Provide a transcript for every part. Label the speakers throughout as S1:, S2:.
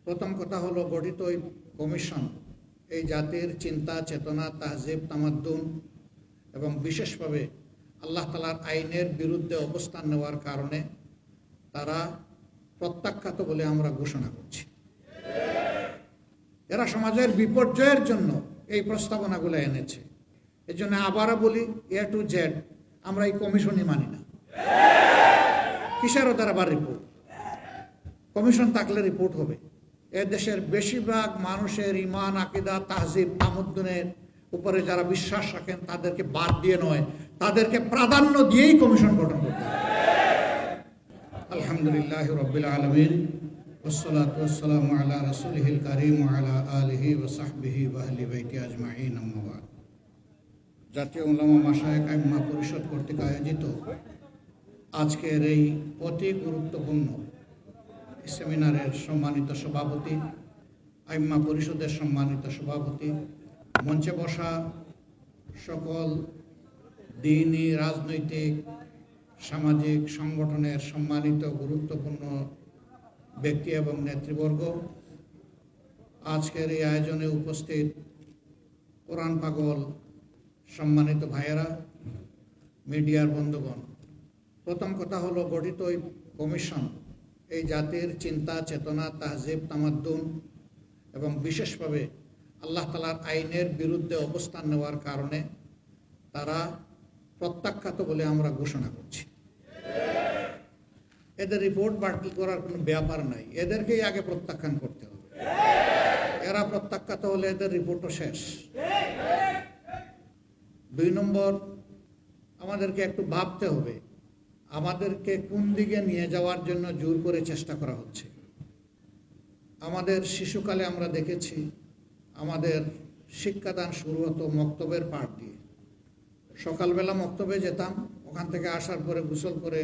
S1: প্রথম কথা হলো, গঠিত এই কমিশন এই জাতির চিন্তা চেতনা, তাহজিব, তামাদ্দুন এবং বিশেষভাবে আল্লাহ তাআলার আইনের বিরুদ্ধে অবস্থান নেওয়ার কারণে তারা প্রত্যাখ্যাত বলে আমরা ঘোষণা করছি। এরা সমাজের বিপর্যয়ের জন্য এই প্রস্তাবনাগুলো এনেছে। এই জন্য আবারও বলি, এ টু জেড আমরা এই কমিশনই মানি না। কিসেরও তার আবার রিপোর্ট? কমিশন থাকলে রিপোর্ট হবে। এ দেশের বেশিরভাগ মানুষের ইমান, আকিদা, তাহজিব, তামাদ্দুনের উপরে যারা বিশ্বাস রাখেন তাদেরকে বাদ দিয়ে নয়, তাদেরকে প্রাধান্য দিয়েই কমিশন গঠন করতে হবে। আলহামদুলিল্লাহ রাব্বিল আলামিন, ওয়াসসালাতু ওয়াসসালামু আলা রাসূলিহিল কারীম ওয়া আলা আলিহি ওয়া সাহবিহি ওয়া আহলি বাইতি আজমাইন, আম্মা বা'দ। জাতীয় উলামা মাশায়েখ আইম্মা পরিষদ কর্তৃক আয়োজিত আজকের এই অতি গুরুত্বপূর্ণ সেমিনারের সম্মানিত সভাপতি, আইম্মা পরিষদের সম্মানিত সভাপতি, মঞ্চে বসা সকল দ্বীনি, রাজনৈতিক, সামাজিক সংগঠনের সম্মানিত গুরুত্বপূর্ণ ব্যক্তি এবং নেতৃবর্গ, আজকের এই আয়োজনে উপস্থিত কোরআন পাগল সম্মানিত ভাইয়েরা, মিডিয়ার বন্ধুগণ। প্রথম কথা হলো, গঠিত এই কমিশন এই জাতির চিন্তা চেতনা, তাহজিব, তামাদ্দুন এবং বিশেষভাবে আল্লাহ তাআলার আইনের বিরুদ্ধে অবস্থান নেওয়ার কারণে তারা প্রত্যাখ্যাত বলে আমরা ঘোষণা করছি। এদের রিপোর্ট বাতিল করার কোনো ব্যাপার নাই, এদেরকেই আগে প্রত্যাখ্যান করতে হবে। এরা প্রত্যাখ্যাত হলে এদের রিপোর্টও শেষ। 2 নম্বর, আমাদেরকে একটু ভাবতে হবে, আমাদেরকে কোন দিকে নিয়ে যাওয়ার জন্য জোর করে চেষ্টা করা হচ্ছে। আমাদের শিশুকালে আমরা দেখেছি আমাদের শিক্ষাদান শুরু হতো মক্তবের পাঠ দিয়ে। সকালবেলা মক্তবে যেতাম, ওখান থেকে আসার পরে গোসল করে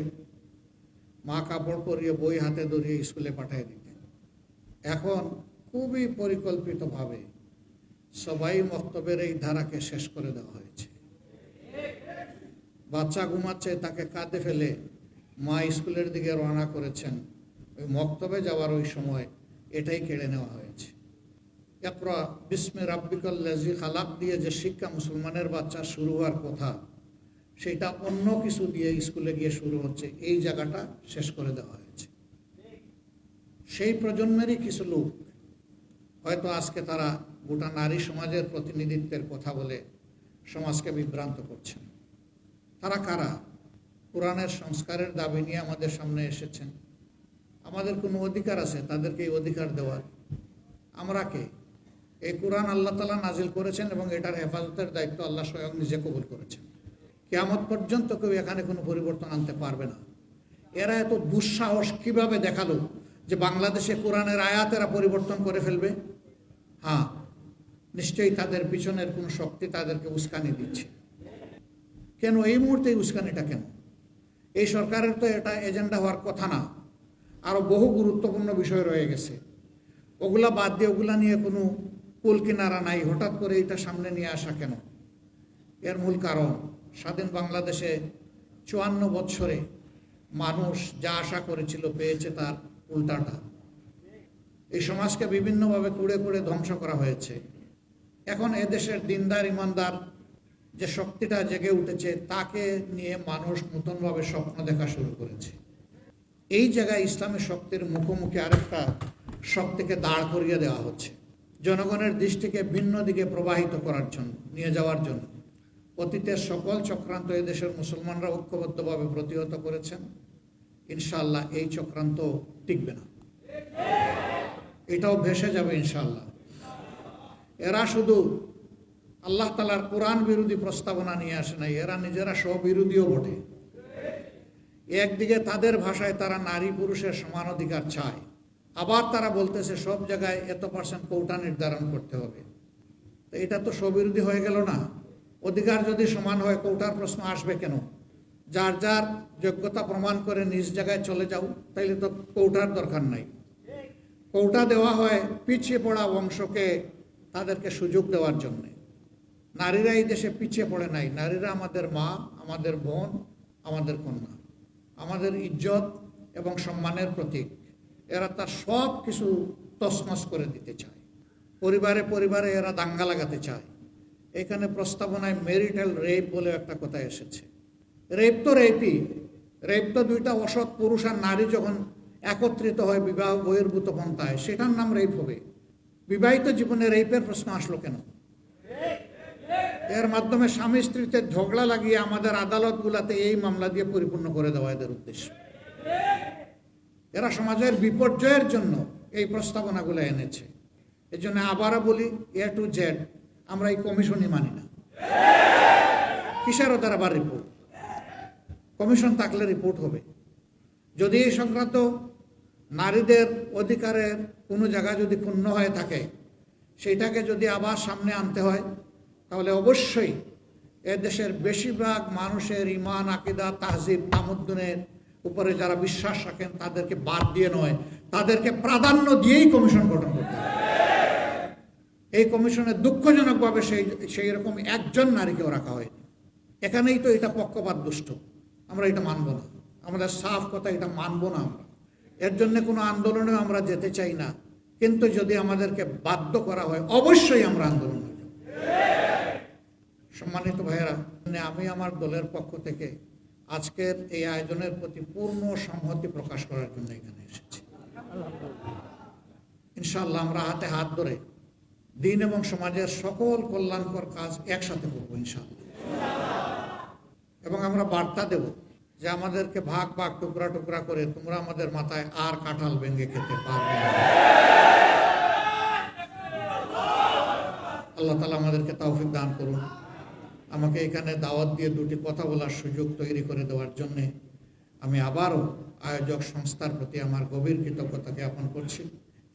S1: মা কাপড় পরিয়ে বই হাতে ধরিয়ে স্কুলে পাঠিয়ে দিতেন। এখন খুবই পরিকল্পিতভাবে সবাই মক্তবের এই ধারাকে শেষ করে দেওয়া হয়েছে। বাচ্চা ঘুমাচ্ছে, তাকে কাঁধে ফেলে মা স্কুলের দিকে রওনা করেছেন, ওই মক্তবে যাওয়ার ওই সময় এটাই কেড়ে নেওয়া হয়েছে। ইকরা বিস্মি রাব্বিকাল্লাযী খালাক দিয়ে যে শিক্ষা মুসলমানের বাচ্চা শুরু হওয়ার কথা, সেটা অন্য কিছু দিয়ে স্কুলে গিয়ে শুরু হচ্ছে। এই জায়গাটা শেষ করে দেওয়া হয়েছে। সেই প্রজন্মেরই কিছু লোক হয়তো আজকে তারা গোটা নারী সমাজের প্রতিনিধিত্বের কথা বলে সমাজকে বিভ্রান্ত করছেন। তারা কারা? কোরআনের সংস্কারের দাবি নিয়ে আমাদের সামনে এসেছেন। আমাদের কোনো অধিকার আছে তাদেরকে এই অধিকার দেওয়ার? আমরা কে? এই কোরআন আল্লাহ তাআলা নাজিল করেছেন এবং এটার হেফাজতের দায়িত্ব আল্লাহ স্বয়ং নিজে কবুল করেছেন। কিয়ামত পর্যন্ত কেউ এখানে কোনো পরিবর্তন আনতে পারবে না। এরা এত দুঃসাহস কিভাবে দেখালো যে বাংলাদেশে কোরআনের আয়াত এরা পরিবর্তন করে ফেলবে? হ্যাঁ, নিশ্চয়ই তাদের পিছনের কোনো শক্তি তাদেরকে উস্কানি দিচ্ছে। কেন এই মুহূর্তে এই উস্কানিটা কেন? এই সরকারের তো এটা এজেন্ডা হওয়ার কথা না। আরও বহু গুরুত্বপূর্ণ বিষয় রয়ে গেছে, ওগুলা বাদ দিয়ে ওগুলা নিয়ে কোনো কুল কিনারা নাই। হঠাৎ করে এটা সামনে নিয়ে আসা কেন? এর মূল কারণ, স্বাধীন বাংলাদেশে 54 বছরে মানুষ যা আশা করেছিল পেয়েছে তার উল্টাটা। এই সমাজকে বিভিন্নভাবে কুড়ে কুড়ে ধ্বংস করা হয়েছে। এখন এদেশের দিনদার ইমানদার যে শক্তিটা জেগে উঠেছে, তাকে নিয়ে মানুষ নতুনভাবে স্বপ্ন দেখা শুরু করেছে। এই জায়গায় ইসলামী শক্তির মুখোমুখি আরেকটা শক্তিকে দাঁড় করিয়ে দেওয়া হচ্ছে, জনগণের দৃষ্টিকে ভিন্ন দিকে প্রবাহিত করার জন্য, নিয়ে যাওয়ার জন্য। অতীতের সকল চক্রান্ত এদেশের মুসলমানরা ঐক্যবদ্ধভাবে প্রতিহত করেছেন। ইনশাআল্লাহ এই চক্রান্ত টিকবে না, এটাও ভেসে যাবে ইনশাআল্লাহ। এরা শুধু আল্লাহ তাআলার কোরআন বিরোধী প্রস্তাবনা নিয়ে আসে নাই, এরা নিজেরা স্ববিরোধীও বটে। একদিকে তাদের ভাষায় তারা নারী পুরুষের সমান অধিকার চায়, আবার তারা বলতেছে সব জায়গায় এত % কোটা নির্ধারণ করতে হবে। তো এটা তো স্ববিরোধী হয়ে গেল না? অধিকার যদি সমান হয় কোটার প্রশ্ন আসবে কেন? যার যার যোগ্যতা প্রমাণ করে নিজ জায়গায় চলে যাও, তাইলে তো কোটার দরকার নাই। কোটা দেওয়া হয় পিছিয়ে পড়া বংশকে তাদেরকে সুযোগ দেওয়ার জন্যে। নারীরা এই দেশে পিছিয়ে পড়ে নাই। নারীরা আমাদের মা, আমাদের বোন, আমাদের কন্যা, আমাদের ইজ্জত এবং সম্মানের প্রতীক। এরা তার সব কিছু তছনছ করে দিতে চায়, পরিবারে পরিবারে এরা দাঙ্গা লাগাতে চায়। এখানে প্রস্তাবনায় ম্যারিটাল রেপ বলে একটা কথা এসেছে। রেপ তো রেপই, রেপ তো দুইটা অসৎ পুরুষ আর নারী যখন একত্রিত হয় বিবাহ বহির্ভূত পন্থায়, সেটার নাম রেপ হবে। বিবাহিত জীবনে রেপের প্রশ্ন আসলো কেন? এর মাধ্যমে স্বামী স্ত্রীতে ঝগড়া লাগিয়ে আমাদের আদালতগুলোতে এই মামলা দিয়ে পরিপূর্ণ করে দেওয়া এদের উদ্দেশ্য। এরা সমাজের বিপর্যয়ের জন্য এই প্রস্তাবনাগুলো এনেছে। এই জন্য আবারও বলি, এ টু জেড আমরা এই কমিশনই মানি না। কিসের ওদের আবার রিপোর্ট? কমিশন থাকলে রিপোর্ট হবে। যদি এই সংক্রান্ত নারীদের অধিকারের কোনো জায়গা যদি ক্ষুণ্ণ হয়ে থাকে, সেইটাকে যদি আবার সামনে আনতে হয়, তাহলে অবশ্যই দেশের বেশিরভাগ মানুষের ইমান, আকিদা, তাহজিব, তামুদ্দুনের উপরে যারা বিশ্বাস রাখেন তাদেরকে বাদ দিয়ে নয়, তাদেরকে প্রাধান্য দিয়েই কমিশন গঠন করতে হবে। এই কমিশনে দুঃখজনকভাবে সেই রকম একজন নারীকেও রাখা হয়নি। এখানেই তো এটা পক্ষপাত দুষ্ট। আমরা এটা মানব না, আমাদের সাফ কথা, এটা মানব না আমরা। এর জন্য কোনো আন্দোলনে আমরা যেতে চাই না, কিন্তু যদি আমাদেরকে বাধ্য করা হয় অবশ্যই আমরা আন্দোলন হয়ে যাব। সম্মানিত ভাইয়েরা, আমি আমার দলের পক্ষ থেকে আজকের এই আয়োজনের প্রতি পূর্ণ সংহতি প্রকাশ করার জন্য এখানে এসেছি। ইনশাআল্লাহ আমরা হাতে হাত ধরে দিন এবং সমাজের সকল কল্যাণকর কাজ একসাথে করবো ইনশাআল্লাহ। এবং আমরা বার্তা দেব যে আমাদেরকে ভাগ ভাগ টুকরা টুকরা করে তোমরা আমাদের মাথায় আর কাঁঠাল ভেঙে খেতে পারবে না। আল্লাহ তাআলা আমাদেরকে তৌফিক দান করুন। আমাকে এখানে দাওয়াত দিয়ে দুটি কথা বলার সুযোগ তৈরি করে দেওয়ার জন্যে আমি আবারও আয়োজক সংস্থার প্রতি আমার গভীর কৃতজ্ঞতা জ্ঞাপন করছি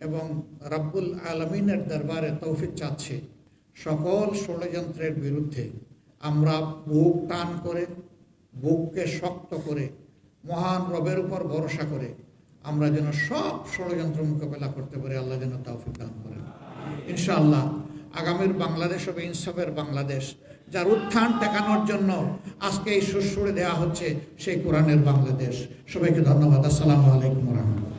S1: এবং রব্বুল আলামিনের দরবারে তৌফিক চাচ্ছি সকল ষড়যন্ত্রের বিরুদ্ধে আমরা বুক টান করে, বুককে শক্ত করে, মহান রবের উপর ভরসা করে আমরা যেন সব ষড়যন্ত্র মোকাবেলা করতে পারি। আল্লাহ যেন তৌফিক দান করেন ইনশাআল্লাহ। আগামীর বাংলাদেশ হবে ইনসাফের বাংলাদেশ, যার উত্থান ঠেকানোর জন্য আজকে এই সুরসুরে দেওয়া হচ্ছে সেই কোরআনের বাংলাদেশ। সবাইকে ধন্যবাদ। আসসালামু আলাইকুম ওয়া রাহমাতুল্লাহ।